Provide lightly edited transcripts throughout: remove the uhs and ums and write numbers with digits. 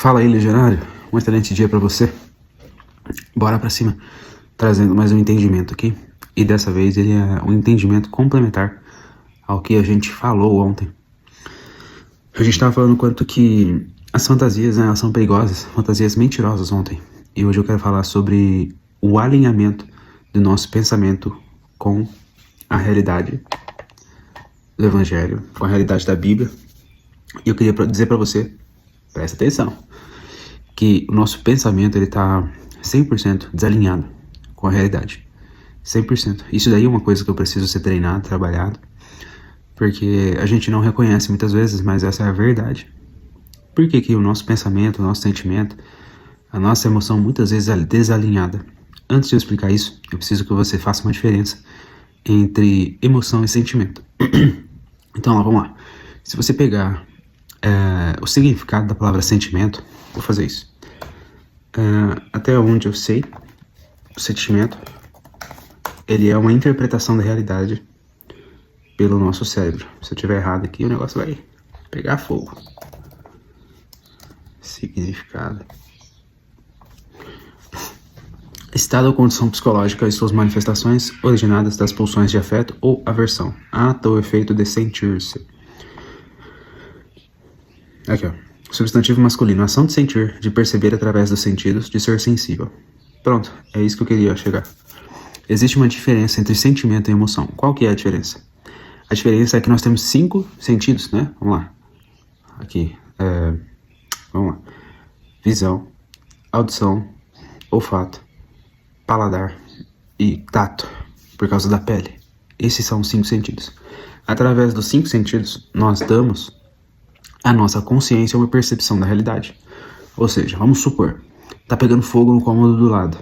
Fala aí, legionário. Um excelente dia pra você. Bora pra cima. Trazendo mais um entendimento aqui. E dessa vez ele é um entendimento complementar ao que a gente falou ontem. A gente tava falando quanto que as fantasias, né, elas são perigosas, fantasias mentirosas ontem. E hoje eu quero falar sobre o alinhamento do nosso pensamento com a realidade do Evangelho, com a realidade da Bíblia. E eu queria dizer pra você, presta atenção, que o nosso pensamento ele tá 100% desalinhado com a realidade. 100%. Isso daí é uma coisa que eu preciso ser treinado, trabalhado, porque a gente não reconhece muitas vezes, mas essa é a verdade. Por que que o nosso pensamento, o nosso sentimento, a nossa emoção muitas vezes é desalinhada? Antes de eu explicar isso, eu preciso que você faça uma diferença entre emoção e sentimento. Então, vamos lá. Se você pegar o significado da palavra sentimento, vou fazer isso. Até onde eu sei, o sentimento, ele é uma interpretação da realidade pelo nosso cérebro. Se eu tiver errado aqui, o negócio vai pegar fogo. Significado. Estado ou condição psicológica e suas manifestações originadas das pulsões de afeto ou aversão. Ato ou efeito de sentir-se. Aqui, ó. Substantivo masculino. Ação de sentir, de perceber através dos sentidos, de ser sensível. Pronto, é isso que eu queria chegar. Existe uma diferença entre sentimento e emoção. Qual que é a diferença? A diferença é que nós temos 5 sentidos, né? Vamos lá. Aqui. Vamos lá. Visão, audição, olfato, paladar e tato, por causa da pele. Esses são os 5 sentidos. Através dos 5 sentidos, nós damos a nossa consciência uma percepção da realidade. Ou seja, vamos supor, tá pegando fogo no cômodo do lado.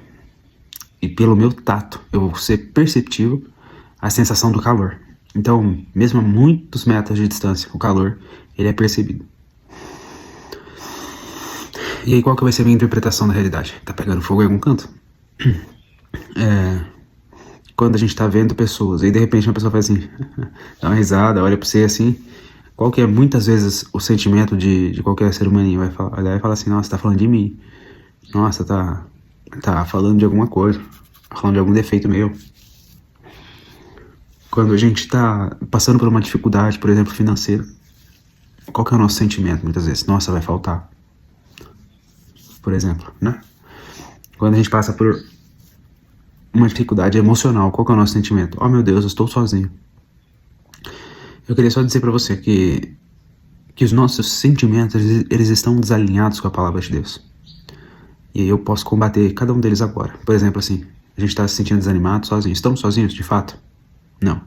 E pelo meu tato, eu vou ser perceptível a sensação do calor. Então, mesmo a muitos metros de distância, o calor, ele é percebido. E aí, qual que vai ser a minha interpretação da realidade? Tá pegando fogo em algum canto? Quando a gente tá vendo pessoas, e de repente uma pessoa faz assim, dá uma risada, olha pra você assim, qual que é muitas vezes o sentimento de qualquer ser humano? Vai olhar e falar assim, nossa, tá falando de mim. Nossa, tá falando de alguma coisa, tá falando de algum defeito meu. Quando a gente tá passando por uma dificuldade, por exemplo, financeira, qual que é o nosso sentimento muitas vezes? Nossa, vai faltar. Por exemplo, né? Quando a gente passa por uma dificuldade emocional, qual que é o nosso sentimento? Oh meu Deus, eu estou sozinho. Eu queria só dizer pra você que os nossos sentimentos, eles estão desalinhados com a palavra de Deus. E aí eu posso combater cada um deles agora. Por exemplo, assim, a gente tá se sentindo desanimado, sozinho. Estamos sozinhos, de fato? Não.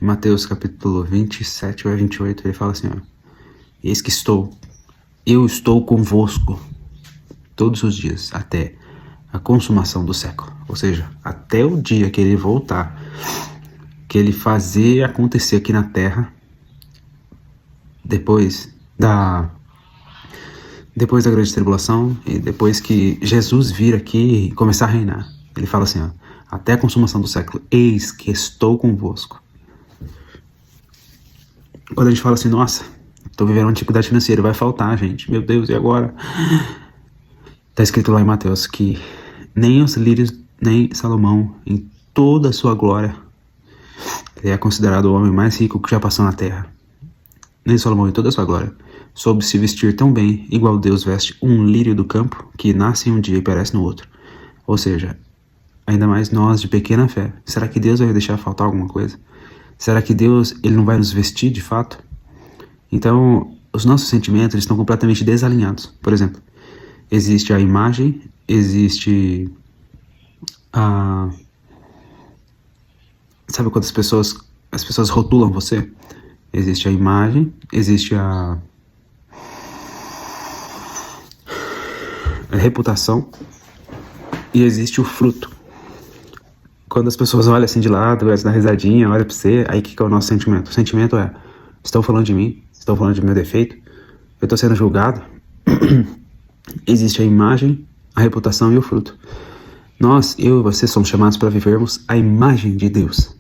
Em Mateus capítulo 27 ou 28, ele fala assim, ó. Eis que eu estou convosco todos os dias, até a consumação do século. Ou seja, até o dia que ele voltar, que ele fazer acontecer aqui na Terra, depois da grande tribulação e depois que Jesus vir aqui e começar a reinar. Ele fala assim, ó, até a consumação do século, eis que estou convosco. Quando a gente fala assim, nossa, tô vivendo uma dificuldade financeira, vai faltar, gente, meu Deus, e agora? Tá escrito lá em Mateus que nem os lírios, nem Salomão, em toda a sua glória, ele é considerado o homem mais rico que já passou na terra. Nem Salomão, em toda a sua glória, soube se vestir tão bem, igual Deus veste um lírio do campo, que nasce em um dia e perece no outro. Ou seja, ainda mais nós de pequena fé. Será que Deus vai deixar faltar alguma coisa? Será que Deus, ele não vai nos vestir de fato? Então, os nossos sentimentos, eles estão completamente desalinhados. Por exemplo, existe a imagem, existe a... Sabe quando as pessoas rotulam você? Existe a imagem, existe a reputação e existe o fruto. Quando as pessoas olham assim de lado, dá risadinha, olha pra você, aí o que é o nosso sentimento? O sentimento é, estão falando de mim, estão falando de meu defeito, eu tô sendo julgado. Existe a imagem, a reputação e o fruto. Nós, eu e você, somos chamados para vivermos a imagem de Deus.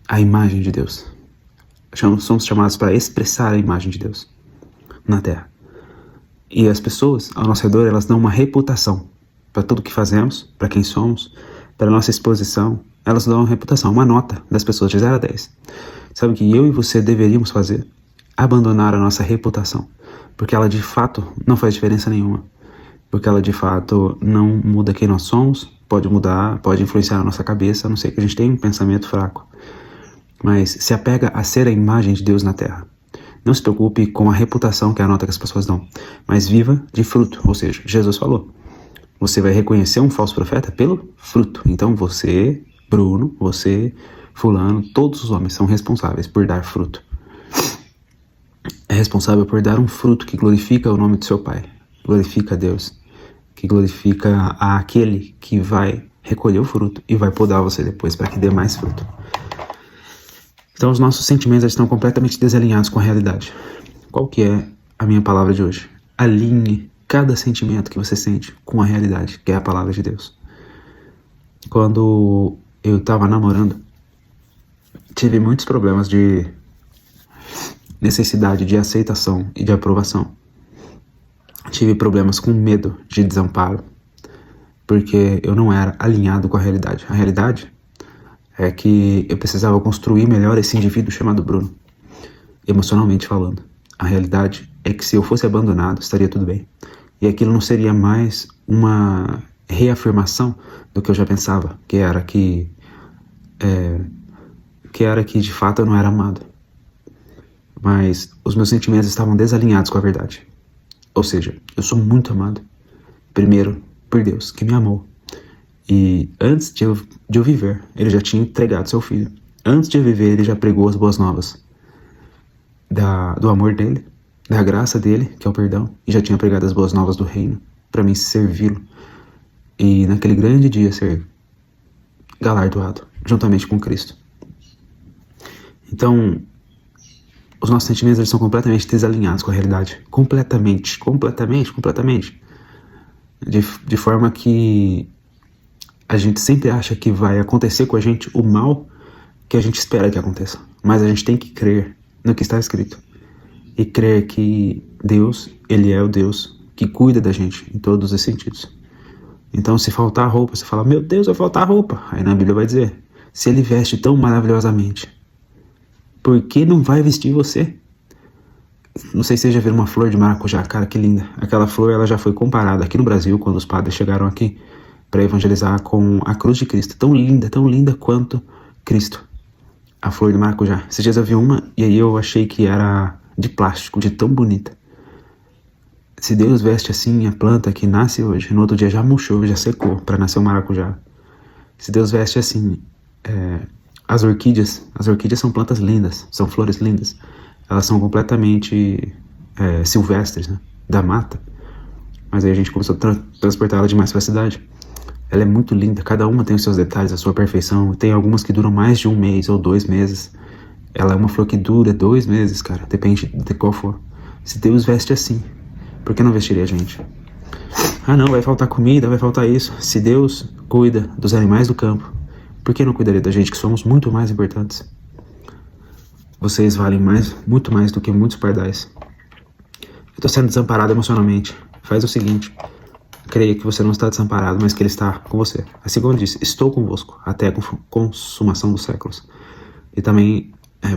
A imagem de Deus. Somos chamados para expressar a imagem de Deus na Terra. E as pessoas ao nosso redor, elas dão uma reputação para tudo que fazemos, para quem somos, para nossa exposição. Elas dão uma reputação, uma nota das pessoas de 0 a 10. Sabe o que eu e você deveríamos fazer? Abandonar a nossa reputação, porque ela de fato não faz diferença nenhuma, porque ela de fato não muda quem nós somos, pode mudar, pode influenciar a nossa cabeça, a não ser que a gente tenha um pensamento fraco, mas se apega a ser a imagem de Deus na Terra. Não se preocupe com a reputação, que é a nota que as pessoas dão, mas viva de fruto, ou seja, Jesus falou, você vai reconhecer um falso profeta pelo fruto. Então você, Bruno, você, fulano, todos os homens são responsáveis por dar fruto. É responsável por dar um fruto que glorifica o nome do seu Pai, glorifica a Deus, que glorifica aquele que vai recolher o fruto e vai podar você depois para que dê mais fruto. Então os nossos sentimentos estão completamente desalinhados com a realidade. Qual que é a minha palavra de hoje? Alinhe cada sentimento que você sente com a realidade, que é a palavra de Deus. Quando eu estava namorando, tive muitos problemas de necessidade de aceitação e de aprovação. Tive problemas com medo de desamparo, porque eu não era alinhado com a realidade. A realidade é que eu precisava construir melhor esse indivíduo chamado Bruno, emocionalmente falando. A realidade é que se eu fosse abandonado, estaria tudo bem. E aquilo não seria mais uma reafirmação do que eu já pensava, que era que de fato eu não era amado. Mas os meus sentimentos estavam desalinhados com a verdade. Ou seja, eu sou muito amado. Primeiro, por Deus, que me amou. E antes de eu viver, ele já tinha entregado seu filho. Antes de eu viver, ele já pregou as boas novas do amor dele, da graça dele, que é o perdão, e já tinha pregado as boas novas do reino, para mim servi-lo. E naquele grande dia ser galardoado, juntamente com Cristo. Então, os nossos sentimentos eles são completamente desalinhados com a realidade. Completamente. De forma que a gente sempre acha que vai acontecer com a gente o mal que a gente espera que aconteça. Mas a gente tem que crer no que está escrito. E crer que Deus, Ele é o Deus que cuida da gente em todos os sentidos. Então se faltar roupa, você fala, meu Deus, vai faltar roupa. Aí na Bíblia vai dizer, se Ele veste tão maravilhosamente, por que não vai vestir você? Não sei se você já viu uma flor de maracujá, cara, que linda. Aquela flor, ela já foi comparada aqui no Brasil, quando os padres chegaram aqui para evangelizar, com a cruz de Cristo. Tão linda quanto Cristo. A flor de maracujá. Esses dias eu vi uma e aí eu achei que era de plástico, de tão bonita. Se Deus veste assim a planta que nasce hoje, no outro dia já murchou, já secou para nascer um maracujá. Se Deus veste assim as orquídeas são plantas lindas, são flores lindas. Elas são completamente silvestres, né, da mata. Mas aí a gente começou a transportar ela demais para a cidade. Ela é muito linda, cada uma tem os seus detalhes, a sua perfeição. Tem algumas que duram mais de 1 mês ou 2 meses. Ela é uma flor que dura 2 meses, cara, depende de qual for. Se Deus veste assim, por que não vestiria a gente? Ah não, vai faltar comida, vai faltar isso. Se Deus cuida dos animais do campo, por que não cuidaria da gente, que somos muito mais importantes? Vocês valem muito mais do que muitos pardais. Eu tô sendo desamparado emocionalmente. Faz o seguinte, creia que você não está desamparado, mas que Ele está com você. Assim como Ele disse, estou convosco até a consumação dos séculos. E também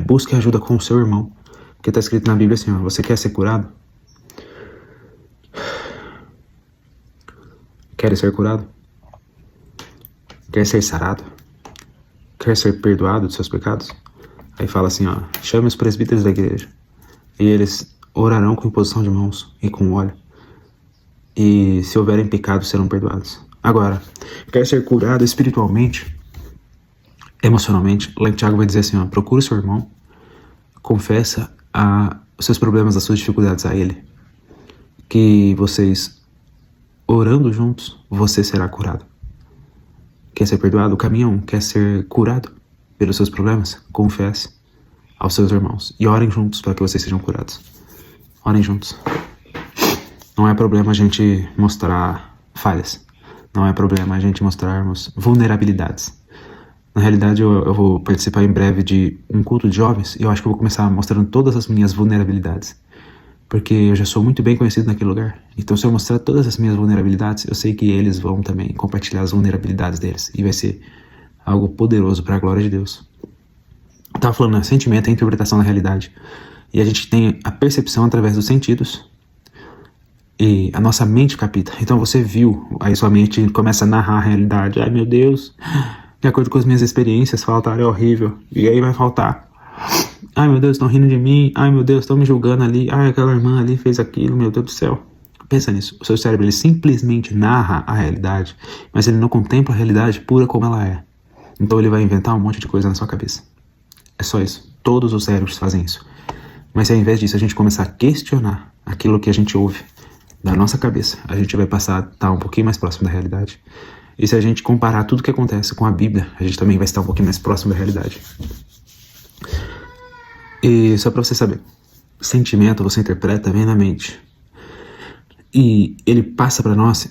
busque ajuda com o seu irmão, porque está escrito na Bíblia assim, ó, você quer ser curado? Quer ser curado? Quer ser sarado? Quer ser perdoado dos seus pecados? Aí fala assim, ó, chame os presbíteros da igreja, e eles orarão com imposição de mãos e com óleo, e se houverem pecados serão perdoados. Agora, quer ser curado espiritualmente, emocionalmente? Lá em Tiago vai dizer assim, ó, procure seu irmão, confessa os seus problemas, as suas dificuldades a ele, que vocês, orando juntos, você será curado. Quer ser perdoado? O caminho é um. Quer ser curado pelos seus problemas? Confesse aos seus irmãos e orem juntos para que vocês sejam curados. Orem juntos. Não é problema a gente mostrar falhas. Não é problema a gente mostrarmos vulnerabilidades. Na realidade, eu vou participar em breve de um culto de jovens e eu acho que eu vou começar mostrando todas as minhas vulnerabilidades. porque eu já sou muito bem conhecido naquele lugar. Então, se eu mostrar todas as minhas vulnerabilidades, eu sei que eles vão também compartilhar as vulnerabilidades deles. E vai ser algo poderoso para a glória de Deus. Eu tava falando, né? Sentimento é a interpretação da realidade. E a gente tem a percepção através dos sentidos. E a nossa mente capta. Então você viu, aí sua mente começa a narrar a realidade. Ai, meu Deus, de acordo com as minhas experiências, faltar é horrível. E aí vai faltar. Ai, meu Deus, estão rindo de mim. Ai, meu Deus, estão me julgando ali. Ai, aquela irmã ali fez aquilo. Meu Deus do céu. Pensa nisso. O seu cérebro, ele simplesmente narra a realidade, mas ele não contempla a realidade pura como ela é. Então ele vai inventar um monte de coisa na sua cabeça. É só isso. Todos os cérebros fazem isso. Mas se ao invés disso a gente começar a questionar aquilo que a gente ouve da nossa cabeça, a gente vai passar a estar um pouquinho mais próximo da realidade. E se a gente comparar tudo que acontece com a Bíblia, a gente também vai estar um pouquinho mais próximo da realidade. E só pra você saber, sentimento você interpreta, vem na mente. E ele passa pra nós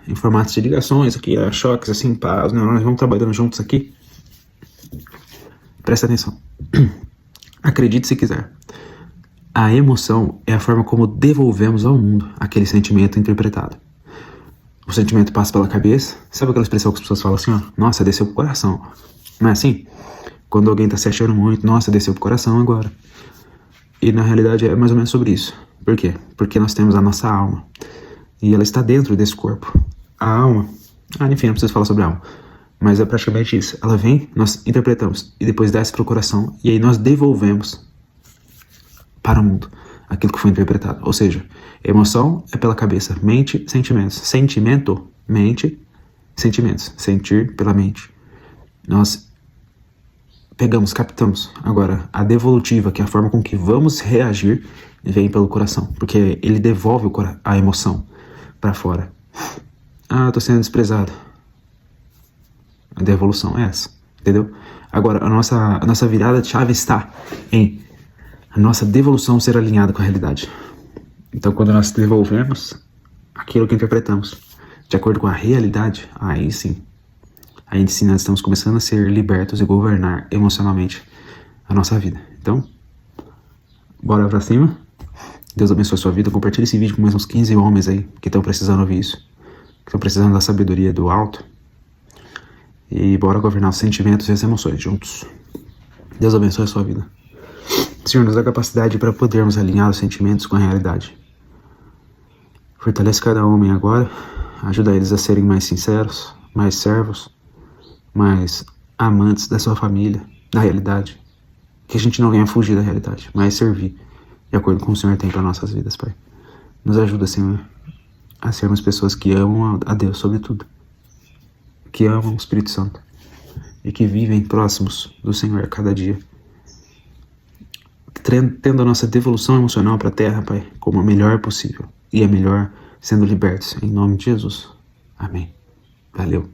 em formato de ligações aqui, choques assim, paz, né? Nós vamos trabalhando juntos aqui. Presta atenção. Acredite se quiser. A emoção é a forma como devolvemos ao mundo aquele sentimento interpretado. O sentimento passa pela cabeça. Sabe aquela expressão que as pessoas falam assim, ó? Nossa, desceu pro coração. Não é assim? Quando alguém tá se achando muito, nossa, desceu pro coração agora. E na realidade é mais ou menos sobre isso. Por quê? Porque nós temos a nossa alma. E ela está dentro desse corpo. A alma... enfim, não preciso falar sobre a alma. Mas é praticamente isso. Ela vem, nós interpretamos. E depois desce pro coração. E aí nós devolvemos para o mundo aquilo que foi interpretado. Ou seja, emoção é pela cabeça. Mente, sentimentos. Sentimento, mente, sentimentos. Sentir pela mente. Nós pegamos, captamos. Agora, a devolutiva, que é a forma com que vamos reagir, vem pelo coração. Porque ele devolve a emoção para fora. Ah, tô sendo desprezado. A devolução é essa, entendeu? Agora, a nossa virada de chave está em a nossa devolução ser alinhada com a realidade. Então, quando nós devolvemos aquilo que interpretamos de acordo com a realidade, aí sim nós estamos começando a ser libertos e governar emocionalmente a nossa vida. Então, bora pra cima. Deus abençoe a sua vida. Compartilhe esse vídeo com mais uns 15 homens aí que estão precisando ouvir isso, que estão precisando da sabedoria do alto. E bora governar os sentimentos e as emoções juntos. Deus abençoe a sua vida. Senhor, nos dá capacidade para podermos alinhar os sentimentos com a realidade. Fortalece cada homem agora. Ajuda eles a serem mais sinceros, mais servos, mais amantes da sua família, da realidade. Que a gente não venha fugir da realidade, mas servir de acordo com o Senhor tem para nossas vidas, Pai. Nos ajuda, Senhor, a sermos pessoas que amam a Deus sobre tudo, que amam o Espírito Santo e que vivem próximos do Senhor a cada dia, tendo a nossa devolução emocional para a terra, Pai, como a melhor possível e a melhor sendo libertos, em nome de Jesus. Amém. Valeu.